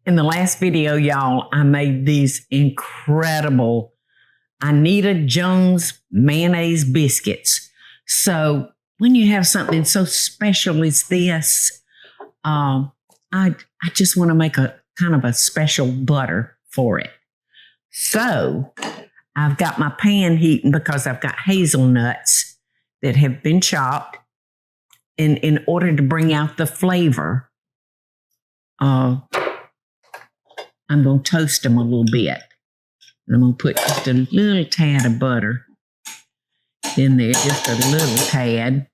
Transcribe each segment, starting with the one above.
In the last video, y'all, I made these incredible Anita Jones mayonnaise biscuits. So when you have something so special as this, I just want to make a kind of a special butter for it. So I've got my pan heating because I've got hazelnuts that have been chopped. And in order to bring out the flavor, I'm going to toast them a little bit. And I'm going to put just a little tad of butter in there, just a little tad.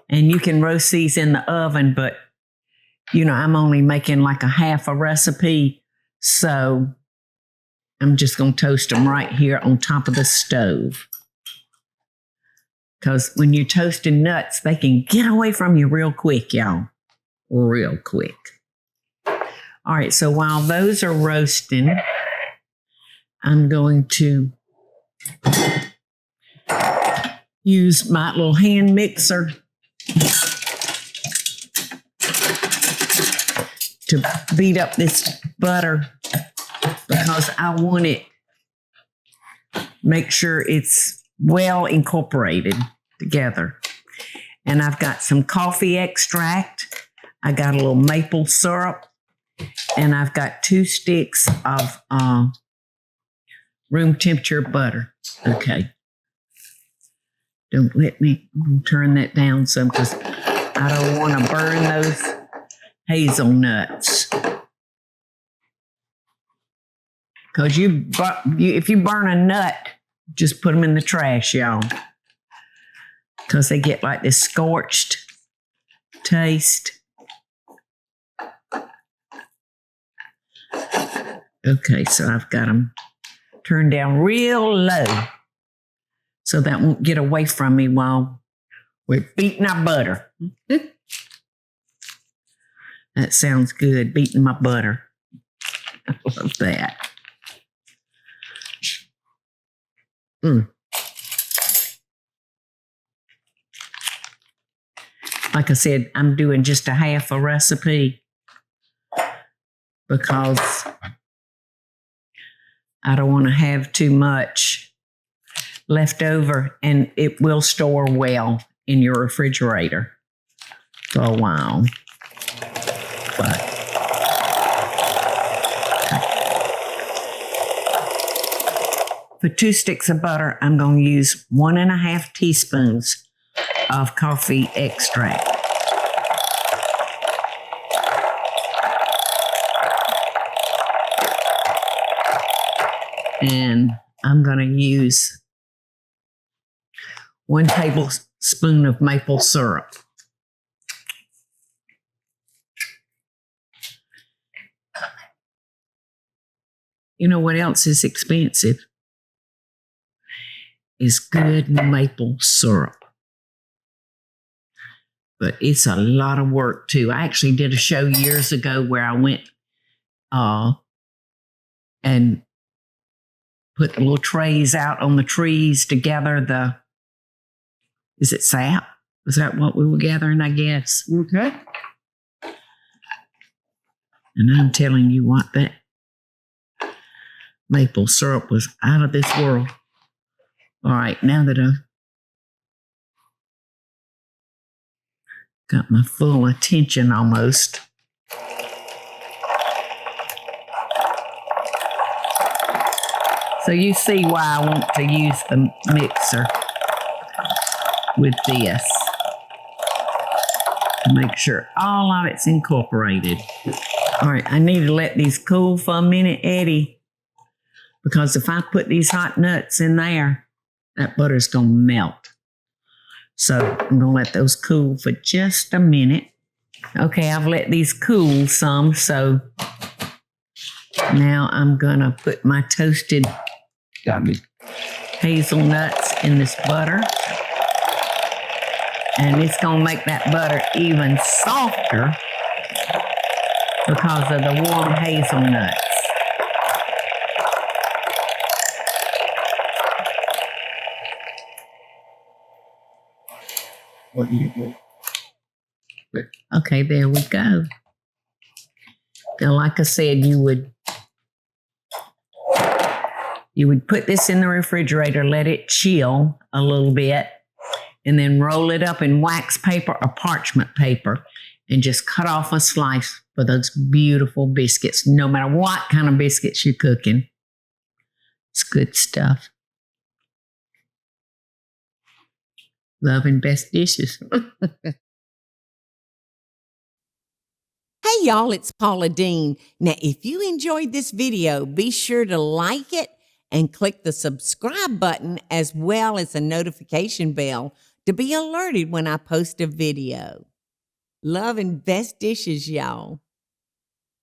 And you can roast these in the oven, but, you know, I'm only making like a half a recipe. So I'm just going to toast them right here on top of the stove. Because when you're toasting nuts, they can get away from you real quick, y'all. Real quick. All right, so while those are roasting, I'm going to use my little hand mixer to beat up this butter because I want it, make sure it's well incorporated together. And I've got some coffee extract. I got a little maple syrup. And I've got 2 sticks of room temperature butter. Okay. Don't let me turn that down some because I don't want to burn those hazelnuts. Because if you burn a nut, just put them in the trash, y'all. Because they get like this scorched taste. Okay, so I've got them turned down real low so that won't get away from me while we're beating our butter. That sounds good, beating my butter. I love that. Like I said, I'm doing just a half a recipe because I don't want to have too much left over, and it will store well in your refrigerator for a while. But for 2 sticks of butter, I'm going to use 1.5 teaspoons of coffee extract. And I'm going to use 1 tablespoon of maple syrup. You know what else is expensive? Is good maple syrup. But it's a lot of work too. I actually did a show years ago where I went and put the little trays out on the trees to gather is it sap? Was that what we were gathering, I guess? Okay. And I'm telling you what, that maple syrup was out of this world. All right, now that I've got my full attention almost, so you see why I want to use the mixer with this to make sure all of it's incorporated. All right, I need to let these cool for a minute, Eddie, because if I put these hot nuts in there, that butter's going to melt. So I'm going to let those cool for just a minute. Okay, I've let these cool some, so now I'm going to put my toasted hazelnuts in this butter. And it's going to make that butter even softer because of the warm hazelnuts. What do you do? Okay, there we go. Now, like I said, you would put this in the refrigerator, let it chill a little bit, and then roll it up in wax paper or parchment paper and just cut off a slice for those beautiful biscuits, no matter what kind of biscuits you're cooking. It's good stuff. Love and best dishes. Hey y'all, it's Paula Deen. Now, if you enjoyed this video, be sure to like it and click the subscribe button as well as the notification bell to be alerted when I post a video. Love and best dishes, y'all.